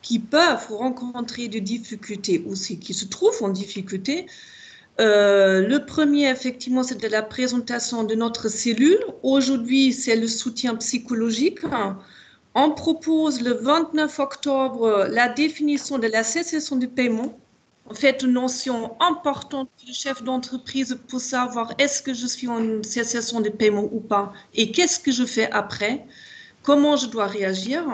qui peuvent rencontrer des difficultés aussi, qui se trouvent en difficulté. Le premier, effectivement, c'était la présentation de notre cellule. Aujourd'hui, c'est le soutien psychologique. On propose le 29 octobre la définition de la cessation de paiement. En fait, une notion importante pour le chef d'entreprise pour savoir est-ce que je suis en cessation de paiement ou pas et qu'est-ce que je fais après, comment je dois réagir.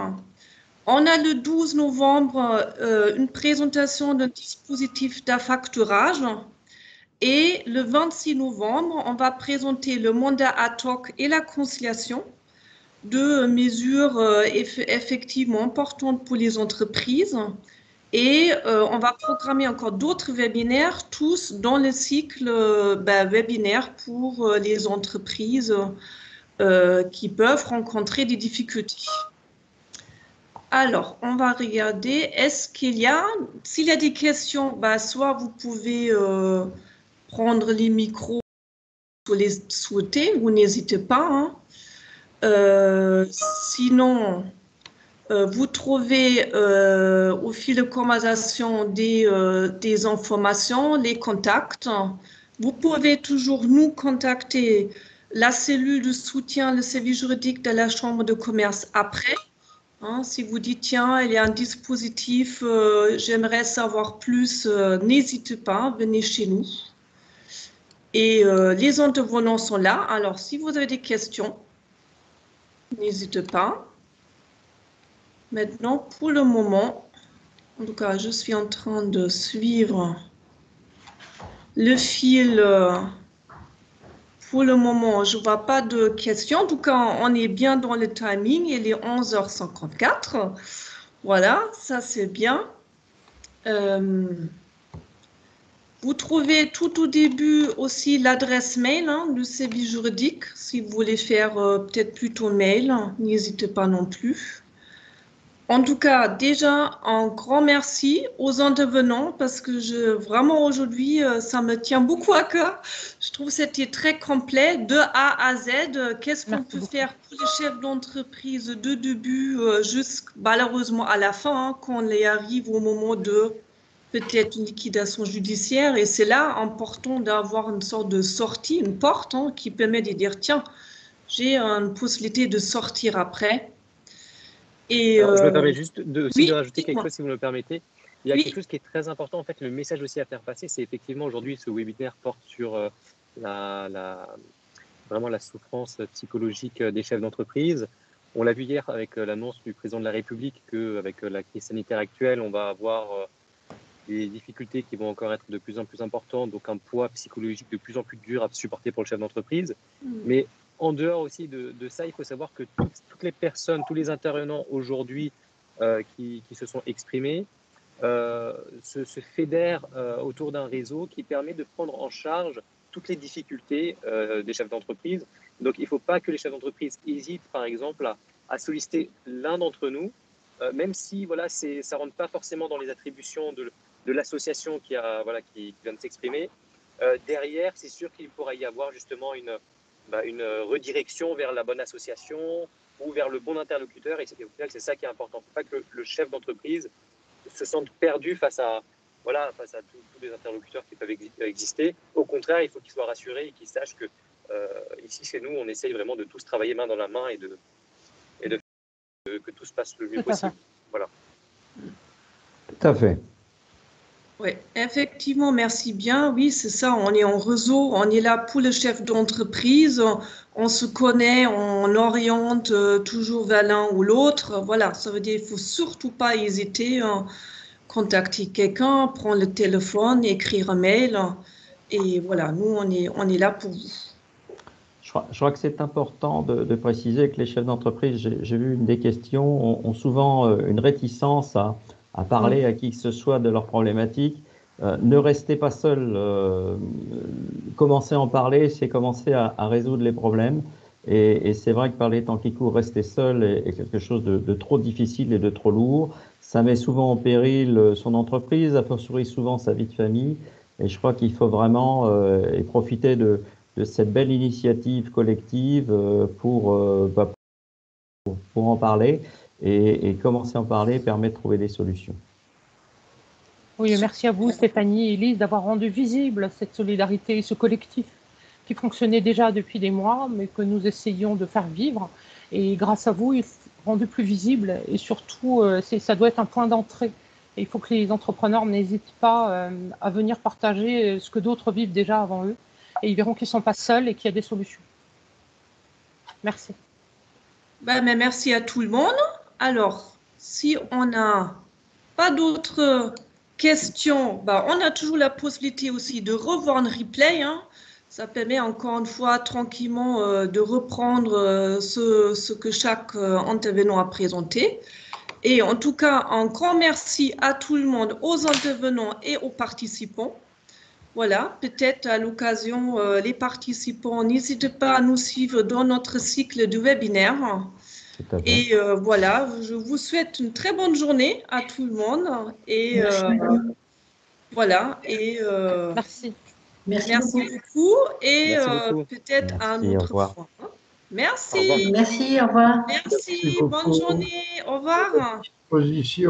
On a le 12 novembre une présentation d'un dispositif d'affacturage. Et le 26 novembre, on va présenter le mandat ad hoc et la conciliation, deux mesures effectivement importantes pour les entreprises. Et on va programmer encore d'autres webinaires, tous dans le cycle webinaire pour les entreprises qui peuvent rencontrer des difficultés. Alors, on va regarder, s'il y a des questions, soit vous pouvez prendre les micros pour les souhaiter, vous n'hésitez pas. Sinon, vous trouvez au fil de conversation des informations, les contacts. Vous pouvez toujours nous contacter, la cellule de soutien, le service juridique de la Chambre de commerce après. Si vous dites, tiens, il y a un dispositif, j'aimerais savoir plus, n'hésitez pas, venez chez nous. Et les intervenants sont là. Alors, si vous avez des questions, n'hésitez pas. Maintenant, pour le moment, en tout cas, je suis en train de suivre le fil. Pour le moment, je ne vois pas de questions. En tout cas, on est bien dans le timing. Il est 11h54. Voilà, ça c'est bien. Vous trouvez tout au début aussi l'adresse mail du service juridique. Si vous voulez faire peut-être plutôt mail, n'hésitez pas non plus. En tout cas, déjà, un grand merci aux intervenants parce que vraiment aujourd'hui, ça me tient beaucoup à cœur. Je trouve que c'était très complet, de A à Z. Qu'est-ce qu'on peut faire pour les chefs d'entreprise de début jusqu'à malheureusement à la fin, hein, quand on y arrive au moment de peut-être une liquidation judiciaire. Et c'est là important d'avoir une sorte de sortie, une porte hein, qui permet de dire, tiens, j'ai une possibilité de sortir après. Et alors, je me permets juste aussi de rajouter quelque chose, si vous me le permettez. Il y a quelque chose qui est très important, en fait, le message aussi à faire passer, c'est effectivement aujourd'hui, ce webinaire porte sur vraiment la souffrance psychologique des chefs d'entreprise. On l'a vu hier avec l'annonce du président de la République qu'avec la crise sanitaire actuelle, on va avoir des difficultés qui vont encore être de plus en plus importantes, donc un poids psychologique de plus en plus dur à supporter pour le chef d'entreprise. Mais en dehors aussi de ça, il faut savoir que toutes les personnes, tous les intervenants aujourd'hui qui se sont exprimés se fédèrent autour d'un réseau qui permet de prendre en charge toutes les difficultés des chefs d'entreprise. Donc, il ne faut pas que les chefs d'entreprise hésitent, par exemple, à solliciter l'un d'entre nous, même si voilà, ça ne rentre pas forcément dans les attributions de l'association qui vient de s'exprimer. Derrière, c'est sûr qu'il pourra y avoir justement une redirection vers la bonne association ou vers le bon interlocuteur. Et au final, c'est ça qui est important. Il ne faut pas que le chef d'entreprise se sente perdu face à tous les interlocuteurs qui peuvent exister. Au contraire, il faut qu'il soit rassuré et qu'il sache que ici, chez nous, on essaye vraiment de tous travailler main dans la main et de que tout se passe le mieux possible. Voilà. Tout à fait. Oui, effectivement, merci bien. Oui, c'est ça, on est en réseau, on est là pour le chef d'entreprise, on se connaît, on oriente toujours vers l'un ou l'autre. Voilà, ça veut dire qu'il ne faut surtout pas hésiter à contacter quelqu'un, prendre le téléphone, écrire un mail. Et voilà, nous, on est là pour vous. Je crois que c'est important de préciser que les chefs d'entreprise, j'ai vu une des questions, ont souvent une réticence à parler à qui que ce soit de leurs problématiques. Ne restez pas seul. Commencez à en parler, c'est commencer à résoudre les problèmes. Et c'est vrai que par les temps qui courent, rester seul est quelque chose de trop difficile et de trop lourd. Ça met souvent en péril son entreprise, a fortiori souvent sa vie de famille. Et je crois qu'il faut vraiment profiter de cette belle initiative collective pour en parler et commencer à en parler permet de trouver des solutions. Oui, merci à vous Stéphanie et Elise d'avoir rendu visible cette solidarité et ce collectif qui fonctionnait déjà depuis des mois mais que nous essayons de faire vivre et grâce à vous il est rendu plus visible et surtout ça doit être un point d'entrée. Et il faut que les entrepreneurs n'hésitent pas à venir partager ce que d'autres vivent déjà avant eux. Et ils verront qu'ils ne sont pas seuls et qu'il y a des solutions. Merci. Mais merci à tout le monde. Alors, si on n'a pas d'autres questions, on a toujours la possibilité aussi de revoir un replay. Hein. Ça permet encore une fois tranquillement de reprendre ce que chaque intervenant a présenté. Et en tout cas, un grand merci à tout le monde, aux intervenants et aux participants. Voilà, peut-être à l'occasion, les participants, n'hésitez pas à nous suivre dans notre cycle de webinaire. Et voilà, je vous souhaite une très bonne journée à tout le monde. Et voilà, et merci. Merci beaucoup. Et peut-être un autre fois. Merci. Merci, au revoir. Merci, bonne journée. Au revoir. Position.